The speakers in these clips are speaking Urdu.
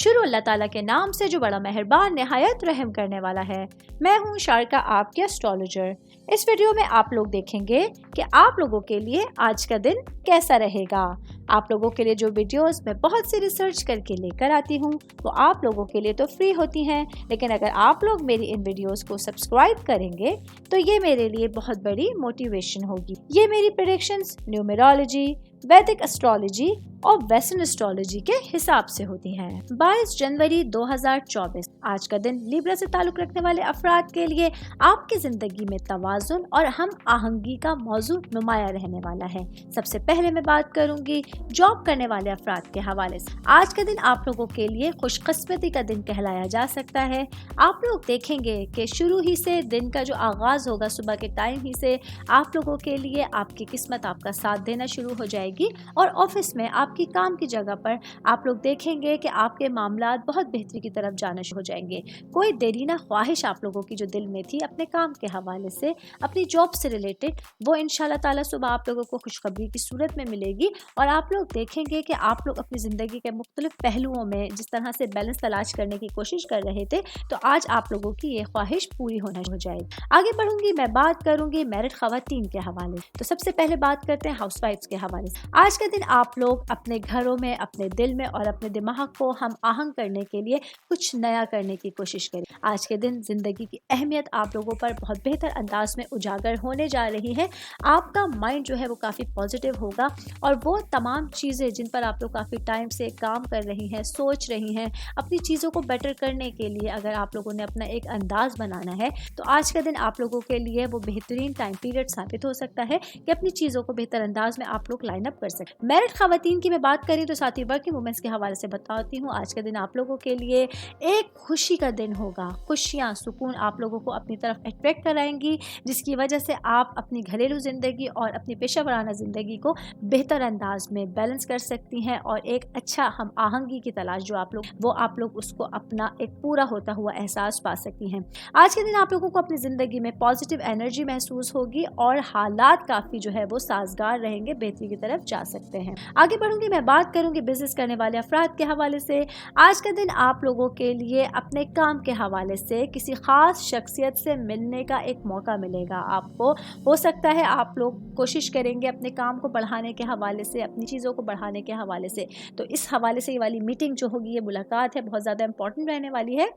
شروع اللہ تعالیٰ کے نام سے جو بڑا مہربان نہایت رحم کرنے والا ہے۔ میں ہوں شارکا، آپ کے اسٹرالوجر۔ اس ویڈیو میں آپ لوگ دیکھیں گے کہ آپ لوگوں کے لیے آج کا دن کیسا رہے گا۔ آپ لوگوں کے لیے جو ویڈیوز میں بہت سی ریسرچ کر کے لے کر آتی ہوں وہ آپ لوگوں کے لیے تو فری ہوتی ہیں، لیکن اگر آپ لوگ میری ان ویڈیوز کو سبسکرائب کریں گے تو یہ میرے لیے بہت بڑی موٹیویشن ہوگی۔ یہ میری پریڈکشنز نیومرولوجی، ویدک اسٹرالوجی اور ویسٹرن اسٹرالوجی کے حساب سے ہوتی ہیں۔ 22 جنوری 2024 آج کا دن لیبرا سے تعلق رکھنے والے افراد کے لیے آپ کی زندگی میں توازن اور ہم آہنگی کا موضوع نمایاں رہنے والا ہے۔ سب سے پہلے میں بات کروں گی جاب کرنے والے افراد کے حوالے سے۔ آج کا دن آپ لوگوں کے لیے خوش قسمتی کا دن کہلایا جا سکتا ہے۔ آپ لوگ دیکھیں گے کہ شروع ہی سے دن کا جو آغاز ہوگا صبح کے ٹائم ہی سے آپ لوگوں کے لیے آپ کی قسمت آپ کا ساتھ دینا شروع ہو جائے گی، اور آفس میں آپ کی کام کی جگہ پر آپ لوگ دیکھیں گے کہ آپ کے معاملات بہت بہتری کی طرف جانا شروع ہو جائیں گے۔ کوئی دیرینہ خواہش آپ لوگوں کی جو دل میں تھی اپنے کام کے حوالے سے، اپنی جاب سے ریلیٹڈ، وہ انشاءاللہ تعالیٰ صبح آپ لوگوں کو خوشخبری کی صورت میں ملے گی، اور آپ لوگ دیکھیں گے کہ آپ لوگ اپنی زندگی کے مختلف پہلوؤں میں جس طرح سے بیلنس تلاش کرنے کی کوشش کر رہے تھے تو آج آپ لوگوں کی یہ خواہش پوری ہونا ہو جائے گی۔ آگے بڑھوں گی، میں بات کروں گی میرڈ خواتین کے حوالے سے۔ تو سب سے پہلے بات کرتے ہیں ہاؤس وائفز کے حوالے سے۔ آج کا دن آپ لوگ اپنے گھروں میں، اپنے دل میں اور اپنے دماغ کو ہم آہنگ کرنے کے لیے کچھ نیا کرنے کی کوشش کریں۔ آج کے دن زندگی کی اہمیت آپ لوگوں پر بہت بہتر انداز میں اجاگر ہونے جا رہی ہے۔ آپ کا مائنڈ جو ہے وہ کافی پازیٹیو ہوگا، اور وہ تمام چیزیں جن پر آپ لوگ کافی ٹائم سے کام کر رہی ہیں، سوچ رہی ہیں، اپنی چیزوں کو بیٹر کرنے کے لیے اگر آپ لوگوں نے اپنا ایک انداز بنانا ہے تو آج کا دن آپ لوگوں کے لیے وہ بہترین ٹائم پیریڈ ثابت ہو سکتا ہے کہ اپنی چیزوں کو بہتر انداز میں آپ لوگ لائن اپ کر سکیں۔ میرڈ خواتین کی میں بات کریں تو ساتھ ہی ورکنگ وومنس کے حوالے سے بتاتی ہوں، آج کا دن آپ لوگوں کے لیے ایک خوشی کا دن ہوگا۔ خوشیاں، سکون آپ لوگوں کو اپنی طرف اٹریکٹ کرائیں گی، جس کی وجہ سے آپ اپنی گھریلو زندگی اور اپنی پیشہ ورانہ زندگی کو بہتر انداز میں بیلنس کر سکتی ہیں، اور ایک اچھا ہم آہنگی کی تلاش جو آپ لوگ اس کو اپنا ایک پورا ہوتا ہوا احساس پا سکتی ہیں۔ آج کے دن آپ لوگوں کو اپنی زندگی میں پازیٹیو انرجی محسوس ہوگی، اور حالات کافی جو ہے وہ سازگار رہیں گے، بہتری کی طرف جا سکتے ہیں۔ آگے بڑھوں گی، میں بات کروں گی بزنس کرنے والے افراد کے حوالے سے۔ آج کا دن آپ لوگوں کے لیے اپنے کام کے حوالے سے کسی خاص شخصیت سے ملنے کا ایک موقع ملے گا۔ آپ کو ہو سکتا ہے آپ لوگ کوشش کریں گے اپنے کام کو بڑھانے کے حوالے سے، اپنی چیزوں کو بڑھانے کے حوالے سے، تو اس حوالے سے یہ والی میٹنگ جو ہوگی، یہ ملاقات ہے، بہت زیادہ امپورٹنٹ رہنے والی ہے۔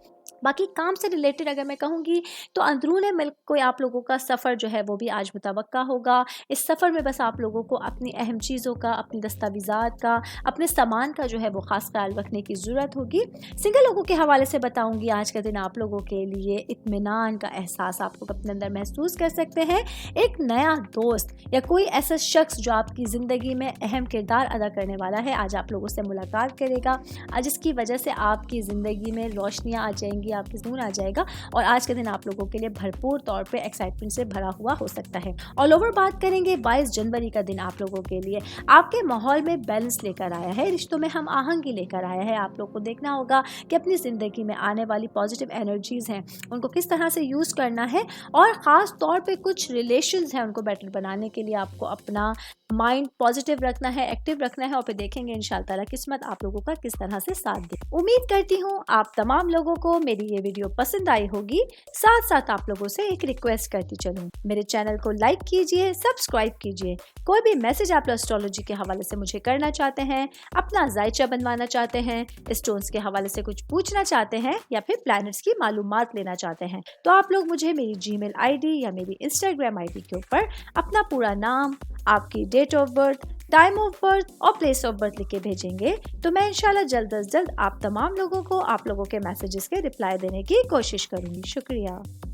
باقی کام سے ریلیٹڈ اگر میں کہوں گی تو اندرون ملک کوئی آپ لوگوں کا سفر جو ہے وہ بھی آج متوقع ہوگا۔ اس سفر میں بس آپ لوگوں کو اپنی اہم چیزوں کا، اپنی دستاویزات کا، اپنے سامان کا جو ہے وہ خاص خیال رکھنے کی ضرورت ہوگی۔ سنگل لوگوں کے حوالے سے بتاؤں گی، آج کا دن آپ لوگوں کے لیے اطمینان کا احساس آپ لوگ اپنے اندر محسوس کر سکتے ہیں۔ ایک نیا دوست یا کوئی ایسا شخص جو آپ کی زندگی میں اہم کردار ادا کرنے والا ہے آج آپ لوگوں سے ملاقات کرے گا، جس کی وجہ سے آپ کی زندگی میں روشنیاں آ جائیں گی، آپ کی سکون آ جائے گا، اور آج کا دن آپ لوگوں کے لیے بھرپور طور پہ ایکسائٹمنٹ سے بھرا ہوا ہو سکتا ہے۔ آل اوور بات کریں گے، 22 جنوری کا دن آپ لوگوں کے لیے آپ کے ماحول میں بیلنس لے کر آیا ہے، رشتوں میں ہم آہنگی لے کر آیا ہے۔ آپ لوگ کو دیکھنا ہوگا کہ اپنی زندگی میں آنے والی پازیٹیو انرجیز ہیں ان کو کس طرح سے یوز کرنا ہے، اور خاص طور پہ کچھ ریلیشنز ہیں ان کو بیٹر بنانے کے لیے آپ کو اپنا مائنڈ پازیٹیو رکھنا ہے، ایکٹیو رکھنا ہے، اور پھر دیکھیں گے انشاءاللہ تعالیٰ قسمت آپ لوگوں کا کس طرح سے ساتھ دے۔ امید کرتی ہوں آپ تمام لوگوں کو میری یہ ویڈیو پسند آئی ہوگی۔ ساتھ ساتھ آپ لوگوں سے ایک ریکویسٹ کرتی چلوں، میرے چینل کو لائک کیجئے، سبسکرائب کیجئے۔ کوئی بھی میسج آپ اسٹرالوجی کے حوالے سے مجھے کرنا چاہتے ہیں، اپنا ذائچہ بنوانا چاہتے ہیں، اسٹونز کے حوالے سے کچھ پوچھنا چاہتے ہیں، یا پھر پلانٹس کی معلومات لینا چاہتے ہیں، تو آپ لوگ مجھے میری جی میل آئی ڈی یا میری انسٹاگرام آئی ڈی کے اوپر اپنا پورا نام، آپ کی date of birth, time of birth اور پلیس آف برتھ لکھ کے بھیجیں گے، تو میں انشاءاللہ جلد از جلد آپ تمام لوگوں کو آپ لوگوں کے میسیجز کے رپلائی دینے کی کوشش کروں گی۔ شکریہ۔